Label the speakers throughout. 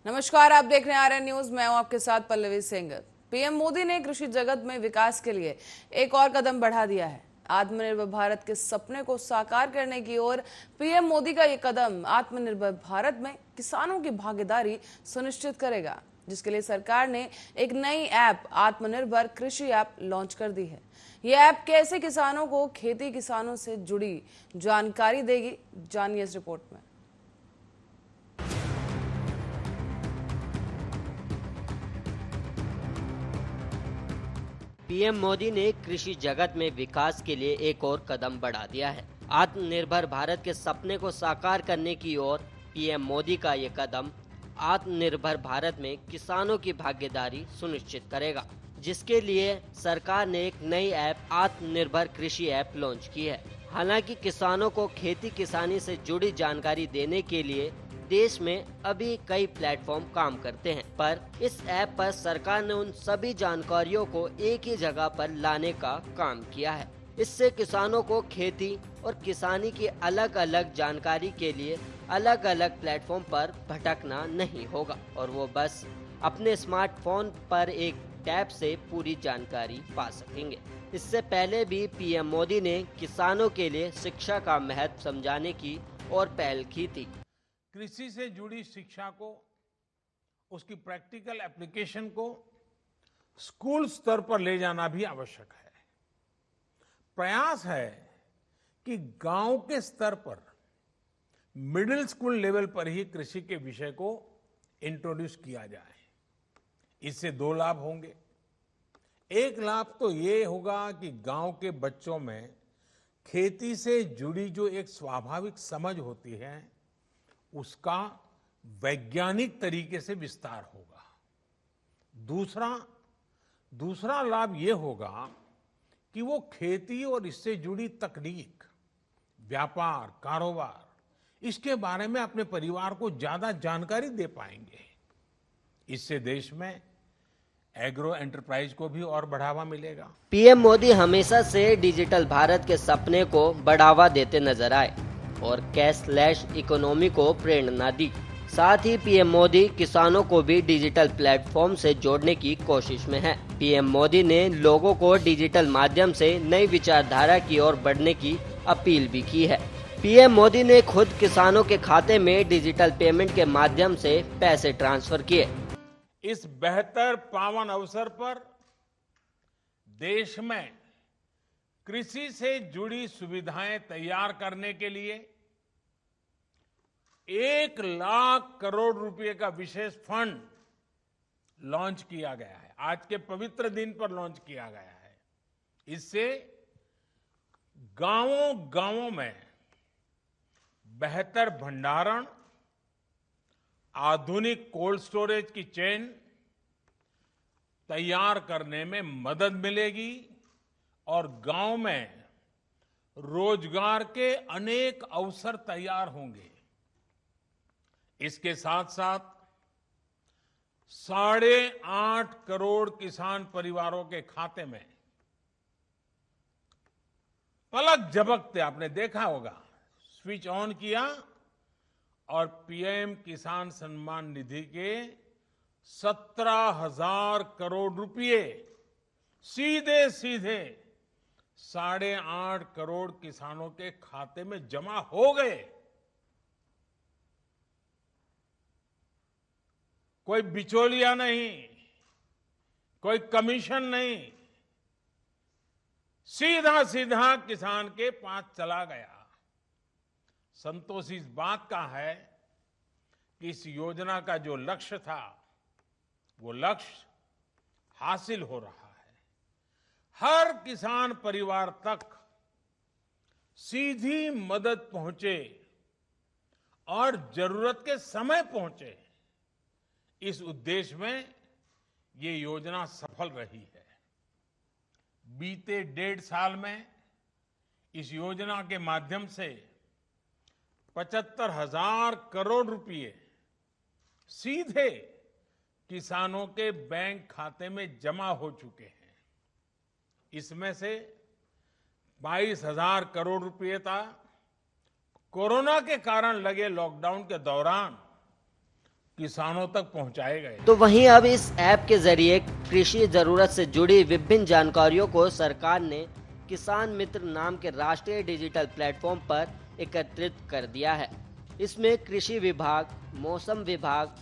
Speaker 1: नमस्कार, आप देख रहे हैं आरएन न्यूज। मैं हूं आपके साथ पल्लवी सिंह। पीएम मोदी ने कृषि जगत में विकास के लिए एक और कदम बढ़ा दिया है। आत्मनिर्भर भारत के सपने को साकार करने की ओर पीएम मोदी का ये कदम आत्मनिर्भर भारत में किसानों की भागीदारी सुनिश्चित करेगा, जिसके लिए सरकार ने एक नई ऐप आत्मनिर्भर कृषि ऐप लॉन्च कर दी है। ये ऐप कैसे किसानों को खेती किसानों से जुड़ी जानकारी देगी, जानिए इस रिपोर्ट में।
Speaker 2: पीएम मोदी ने कृषि जगत में विकास के लिए एक और कदम बढ़ा दिया है। आत्मनिर्भर भारत के सपने को साकार करने की ओर पीएम मोदी का ये कदम आत्मनिर्भर भारत में किसानों की भागीदारी सुनिश्चित करेगा, जिसके लिए सरकार ने एक नई ऐप आत्मनिर्भर कृषि ऐप लॉन्च की है। हालांकि किसानों को खेती किसानी से जुड़ी जानकारी देने के लिए देश में अभी कई प्लेटफॉर्म काम करते हैं, पर इस ऐप पर सरकार ने उन सभी जानकारियों को एक ही जगह पर लाने का काम किया है। इससे किसानों को खेती और किसानी की अलग अलग जानकारी के लिए अलग अलग प्लेटफॉर्म पर भटकना नहीं होगा और वो बस अपने स्मार्टफोन पर एक टैब से पूरी जानकारी पा सकेंगे। इससे पहले भी पीएम मोदी ने किसानों के लिए शिक्षा का महत्व समझाने की और पहल की थी।
Speaker 3: कृषि से जुड़ी शिक्षा को, उसकी प्रैक्टिकल एप्लीकेशन को स्कूल स्तर पर ले जाना भी आवश्यक है। प्रयास है कि गांव के स्तर पर मिडिल स्कूल लेवल पर ही कृषि के विषय को इंट्रोड्यूस किया जाए। इससे दो लाभ होंगे। एक लाभ तो ये होगा कि गांव के बच्चों में खेती से जुड़ी जो एक स्वाभाविक समझ होती है, उसका वैज्ञानिक तरीके से विस्तार होगा। दूसरा लाभ ये होगा कि वो खेती और इससे जुड़ी तकनीक, व्यापार, कारोबार, इसके बारे में अपने परिवार को ज्यादा जानकारी दे पाएंगे। इससे देश में एग्रो एंटरप्राइज को भी और बढ़ावा मिलेगा।
Speaker 2: पीएम मोदी हमेशा से डिजिटल भारत के सपने को बढ़ावा देते नजर आए और कैशलेस इकोनॉमी को प्रेरणा दी। साथ ही पीएम मोदी किसानों को भी डिजिटल प्लेटफॉर्म से जोड़ने की कोशिश में है। पीएम मोदी ने लोगों को डिजिटल माध्यम से नई विचारधारा की ओर बढ़ने की अपील भी की है। पीएम मोदी ने खुद किसानों के खाते में डिजिटल पेमेंट के माध्यम से पैसे ट्रांसफर किए।
Speaker 3: इस बेहतर पावन अवसर पर देश में कृषि से जुड़ी सुविधाएं तैयार करने के लिए 1,00,000 करोड़ रुपए का विशेष फंड लॉन्च किया गया है। आज के पवित्र दिन पर लॉन्च किया गया है। इससे गांवों गांवों में बेहतर भंडारण, आधुनिक कोल्ड स्टोरेज की चेन तैयार करने में मदद मिलेगी और गांव में रोजगार के अनेक अवसर तैयार होंगे। इसके साथ साथ 8.5 करोड़ किसान परिवारों के खाते में पलक झपकते आपने देखा होगा, स्विच ऑन किया और पीएम किसान सम्मान निधि के 17,000 करोड़ रुपए सीधे 8.5 करोड़ किसानों के खाते में जमा हो गए। कोई बिचौलिया नहीं, कोई कमीशन नहीं, सीधा सीधा किसान के पास चला गया। संतोष इस बात का है कि इस योजना का जो लक्ष्य था, वो लक्ष्य हासिल हो रहा है। हर किसान परिवार तक सीधी मदद पहुंचे और जरूरत के समय पहुंचे, इस उद्देश्य में ये योजना सफल रही है। बीते 1.5 साल में इस योजना के माध्यम से 75,000 करोड़ रुपए सीधे किसानों के बैंक खाते में जमा हो चुके हैं। इसमें से 22,000 करोड़ रुपए था कोरोना के कारण लगे लॉकडाउन के दौरान किसानों तक पहुंचाए गए।
Speaker 2: तो वहीं अब इस ऐप के जरिए कृषि जरूरत से जुड़ी विभिन्न जानकारियों को सरकार ने किसान मित्र नाम के राष्ट्रीय डिजिटल प्लेटफॉर्म पर एकत्रित कर दिया है। इसमें कृषि विभाग, मौसम विभाग,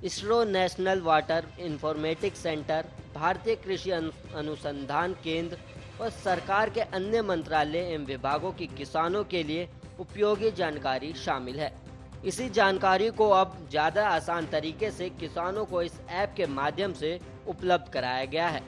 Speaker 2: ISRO national water informatics centre, भारतीय कृषि अनुसंधान केंद्र और सरकार के अन्य मंत्रालय एवं विभागों की किसानों के लिए उपयोगी जानकारी शामिल है। इसी जानकारी को अब ज़्यादा आसान तरीके से किसानों को इस ऐप के माध्यम से उपलब्ध कराया गया है।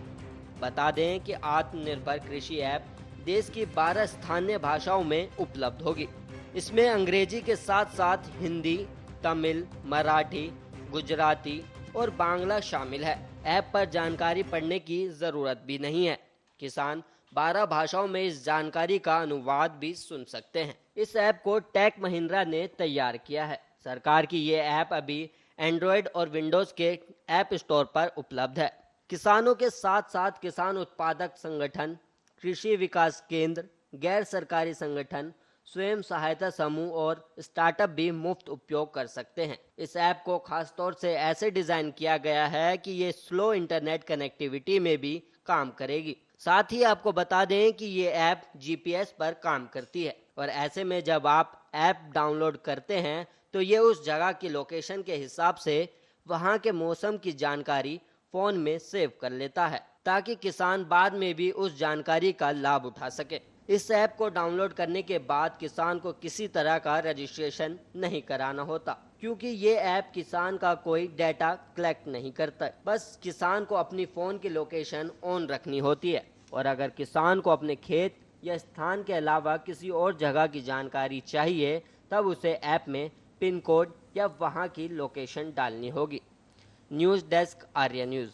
Speaker 2: बता दें कि आत्मनिर्भर कृषि ऐप देश की 12 स्थानीय भाषाओं में उपलब्ध होगी। इसमें अंग्रेजी के साथ साथ हिंदी, तमिल, मराठी, गुजराती और बांग्ला शामिल है। ऐप पर जानकारी पढ़ने की ज़रूरत भी नहीं है। किसान 12 भाषाओं में इस जानकारी का अनुवाद भी सुन सकते हैं। इस ऐप को टेक महिंद्रा ने तैयार किया है। सरकार की ये ऐप अभी एंड्रॉयड और विंडोज के ऐप स्टोर पर उपलब्ध है। किसानों के साथ साथ किसान उत्पादक संगठन, कृषि विकास केंद्र, गैर सरकारी संगठन, स्वयं सहायता समूह और स्टार्टअप भी मुफ्त उपयोग कर सकते हैं। इस ऐप को खासतौर से ऐसे डिजाइन किया गया है कि ये स्लो इंटरनेट कनेक्टिविटी में भी काम करेगी। साथ ही आपको बता दें कि ये ऐप जीपीएस पर काम करती है और ऐसे में जब आप ऐप डाउनलोड करते हैं तो ये उस जगह की लोकेशन के हिसाब से वहाँ के मौसम की जानकारी फोन में सेव कर लेता है ताकि किसान बाद में भी उस जानकारी का लाभ उठा सके। इस ऐप को डाउनलोड करने के बाद किसान को किसी तरह का रजिस्ट्रेशन नहीं कराना होता, क्योंकि ये ऐप किसान का कोई डाटा कलेक्ट नहीं करता। बस किसान को अपनी फ़ोन की लोकेशन ऑन रखनी होती है और अगर किसान को अपने खेत या स्थान के अलावा किसी और जगह की जानकारी चाहिए तब उसे ऐप में पिन कोड या वहाँ की लोकेशन डालनी होगी। News desk, Arya news.